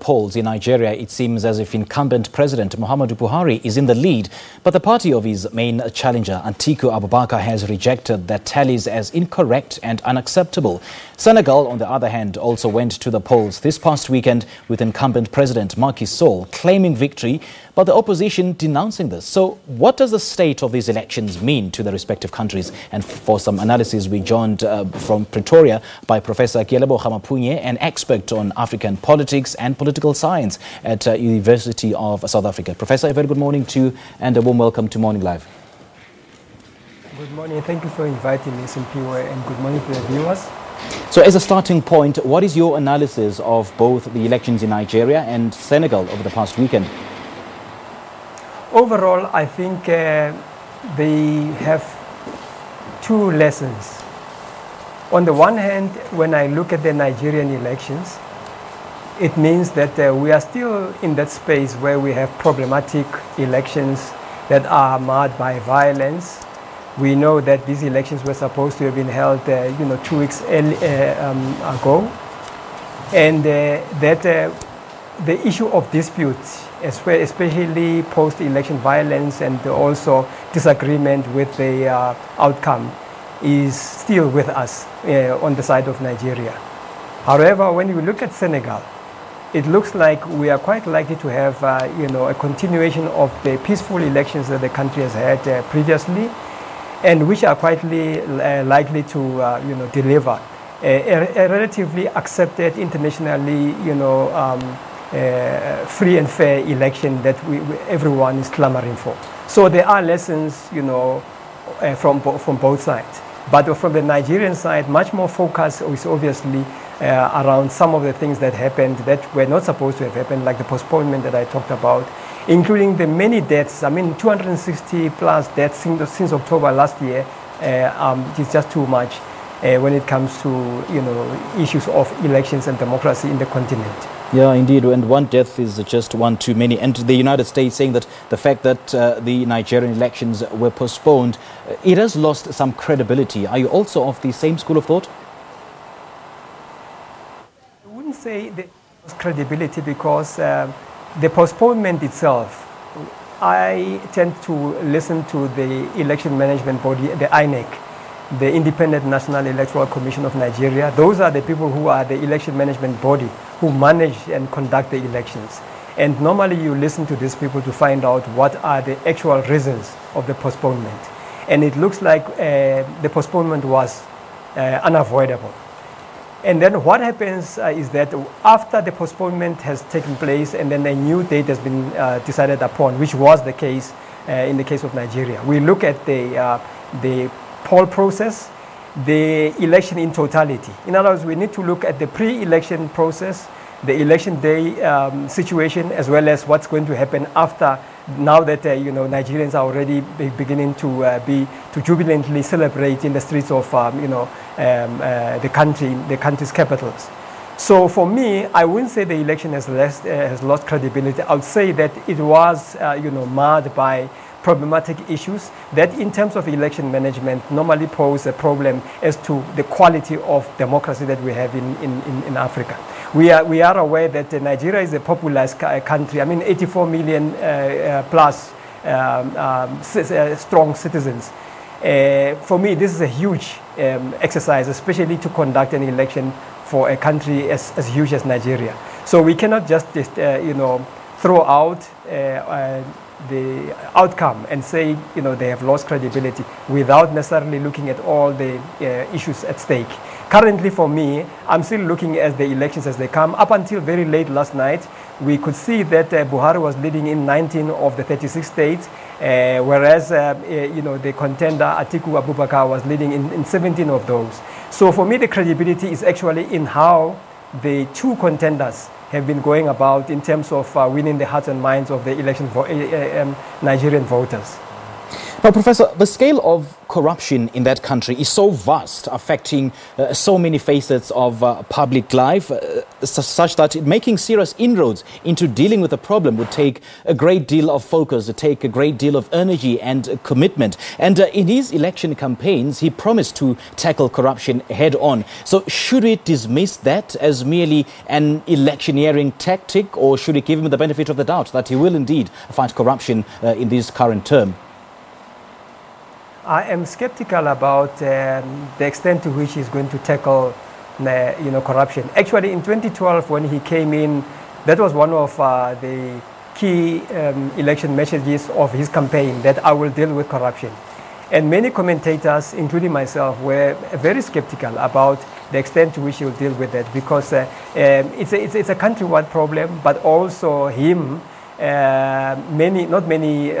Polls in Nigeria, it seems as if incumbent President Muhammadu Buhari is in the lead, but the party of his main challenger, Atiku Abubakar, has rejected their tallies as incorrect and unacceptable. Senegal, on the other hand, also went to the polls this past weekend with incumbent President Macky Sall claiming victory, but the opposition denouncing this. So what does the state of these elections mean to the respective countries? And for some analysis, we joined from Pretoria by Professor Kealeboga Maphunye, an expert on African politics and political science at University of South Africa. Professor, a very good morning to you and a warm welcome to Morning Live. Good morning. Thank you for inviting me, Simpiwe, and good morning to the viewers. So as a starting point, what is your analysis of both the elections in Nigeria and Senegal over the past weekend? Overall, I think they have two lessons. On the one hand, when I look at the Nigerian elections, it means that we are still in that space where we have problematic elections that are marred by violence. We know that these elections were supposed to have been held 2 weeks ago, and that the issue of disputes, especially post-election violence and also disagreement with the outcome, is still with us on the side of Nigeria. However, when you look at Senegal, it looks like we are quite likely to have a continuation of the peaceful elections that the country has had previously, and which are quite likely to deliver a relatively accepted internationally free and fair election that everyone is clamoring for. So there are lessons from both sides. But from the Nigerian side, much more focus is obviously around some of the things that happened that were not supposed to have happened, like the postponement that I talked about, including the many deaths. I mean, 260 plus deaths since October last year is just too much when it comes to issues of elections and democracy in the continent. Yeah, indeed, and one death is just one too many. And the United States saying that the fact that the Nigerian elections were postponed, it has lost some credibility. Are you also of the same school of thought? I wouldn't say the credibility because the postponement itself, I tend to listen to the election management body, the INEC, the Independent National Electoral Commission of Nigeria. Those are the people who are the election management body who manage and conduct the elections. And normally you listen to these people to find out what are the actual reasons of the postponement. And it looks like the postponement was unavoidable. And then what happens is that after the postponement has taken place and then a new date has been decided upon, which was the case in the case of Nigeria, we look at the poll process, the election in totality. In other words, we need to look at the pre-election process, the election day situation, as well as what's going to happen after, now that Nigerians are already beginning to jubilantly celebrate in the streets of the country's capitals. So for me, I wouldn't say the election has lost credibility. I would say that it was marred by problematic issues that in terms of election management normally pose a problem as to the quality of democracy that we have in Africa. We are aware that Nigeria is a populous country. I mean, 84 million plus strong citizens. For me, this is a huge exercise, especially to conduct an election for a country as huge as Nigeria. So we cannot just throw out the outcome and say they have lost credibility without necessarily looking at all the issues at stake. Currently, for me, I'm still looking at the elections as they come. Up until very late last night, we could see that Buhari was leading in 19 of the 36 states, whereas the contender Atiku Abubakar was leading in 17 of those. So for me, the credibility is actually in how the two contenders have been going about in terms of winning the hearts and minds of the Nigerian voters. Now, Professor, the scale of corruption in that country is so vast, affecting so many facets of public life, such that making serious inroads into dealing with the problem would take a great deal of focus, would take a great deal of energy and commitment. And in his election campaigns, he promised to tackle corruption head on. So should we dismiss that as merely an electioneering tactic, or should we give him the benefit of the doubt that he will indeed fight corruption in this current term? I am skeptical about the extent to which he's going to tackle corruption. Actually, in 2012, when he came in, that was one of the key election messages of his campaign, that I will deal with corruption. And many commentators, including myself, were very skeptical about the extent to which he will deal with that, because it's a countrywide problem, but also him, not many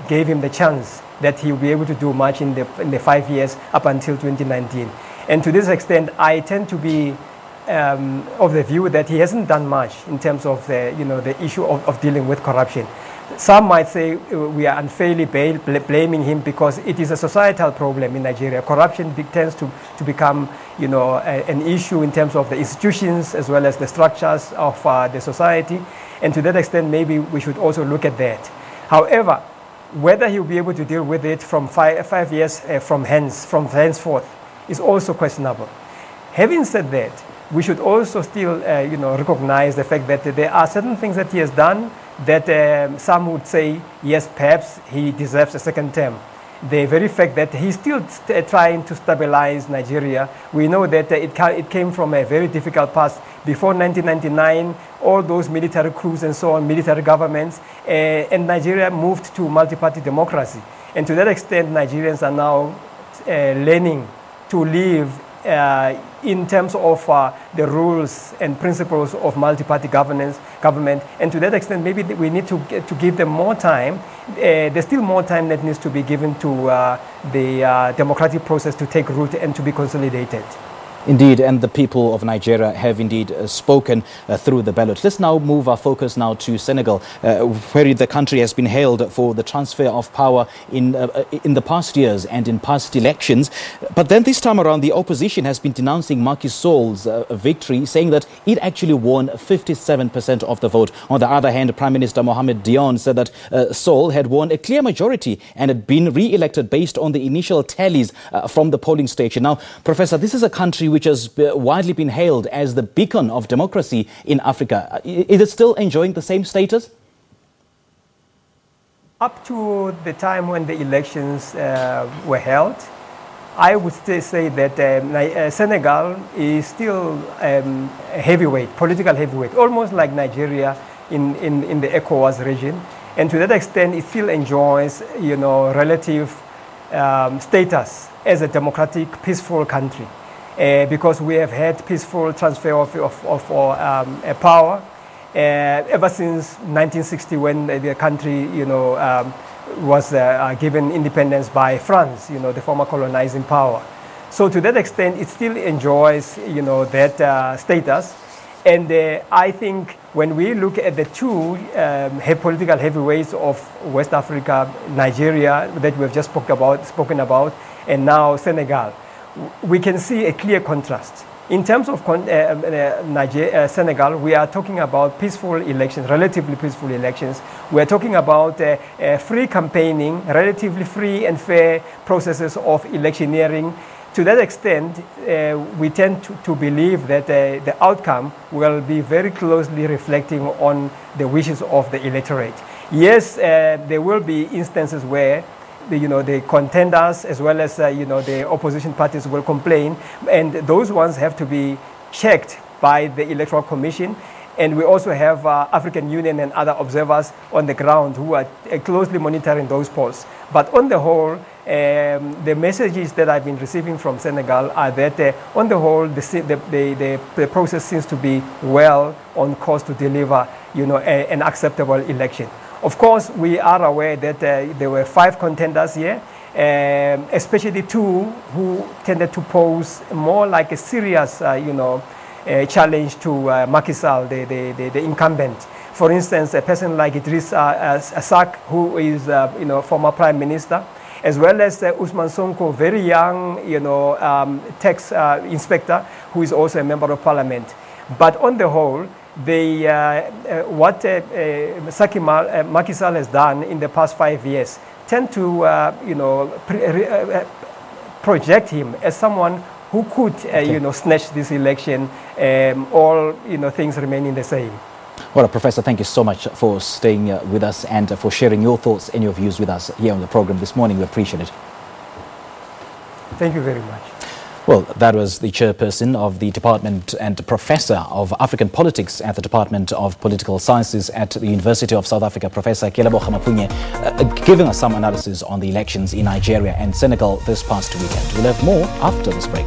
gave him the chance that he will be able to do much in the 5 years up until 2019. And to this extent, I tend to be of the view that he hasn't done much in terms of the issue of dealing with corruption. Some might say we are unfairly blaming him because it is a societal problem in Nigeria. Corruption tends to become, an issue in terms of the institutions as well as the structures of the society. And to that extent, maybe we should also look at that. However, whether he will be able to deal with it from five years from henceforth is also questionable. Having said that, we should also still, recognize the fact that there are certain things that he has done that some would say, yes, perhaps he deserves a second term. The very fact that he's still trying to stabilize Nigeria, we know that it came from a very difficult past. Before 1999, all those military coups and so on, military governments, and Nigeria moved to multi-party democracy. And to that extent, Nigerians are now learning to live in terms of the rules and principles of multi-party government. And to that extent, maybe we need to give them more time. There's still more time that needs to be given to the democratic process to take root and to be consolidated. Indeed, and the people of Nigeria have indeed spoken through the ballot. Let's now move our focus now to Senegal, where the country has been hailed for the transfer of power in the past years and in past elections. But then this time around, the opposition has been denouncing Macky Sall's victory, saying that it actually won 57% of the vote. On the other hand, Prime Minister Mohamed Dion said that Sall had won a clear majority and had been re-elected based on the initial tallies from the polling station. Now, Professor, this is a country which has widely been hailed as the beacon of democracy in Africa. Is it still enjoying the same status? Up to the time when the elections were held, I would still say that Senegal is still a heavyweight, political heavyweight, almost like Nigeria in the ECOWAS region. And to that extent, it still enjoys, relative status as a democratic, peaceful country. Because we have had peaceful transfer of power ever since 1960, when the country, was given independence by France, the former colonizing power. So to that extent, it still enjoys, that status. And I think when we look at the two political heavyweights of West Africa, Nigeria, that we've just spoken about, and now Senegal, we can see a clear contrast. In terms of Senegal, we are talking about peaceful elections, relatively peaceful elections. We are talking about free campaigning, relatively free and fair processes of electioneering. To that extent, we tend to believe that the outcome will be very closely reflecting on the wishes of the electorate. Yes, there will be instances where the contenders as well as the opposition parties will complain, and those ones have to be checked by the Electoral Commission. And we also have African Union and other observers on the ground who are closely monitoring those polls. But on the whole, the messages that I've been receiving from Senegal are that on the whole, the process seems to be well on course to deliver an acceptable election. Of course, we are aware that there were 5 contenders here, especially 2 who tended to pose more like a serious, challenge to Macky Sall, the incumbent. For instance, a person like Idriss Seck, who is, former prime minister, as well as Usman Sonko, very young, tax inspector, who is also a member of parliament. But on the whole, what Macky Sall has done in the past 5 years tend to, project him as someone who could, snatch this election, all, things remaining the same. Well, Professor, thank you so much for staying with us and for sharing your thoughts and your views with us here on the program this morning. We appreciate it. Thank you very much. Well, that was the chairperson of the Department and Professor of African Politics at the Department of Political Sciences at the University of South Africa, Professor Kealeboga Maphunye, giving us some analysis on the elections in Nigeria and Senegal this past weekend. We'll have more after this break.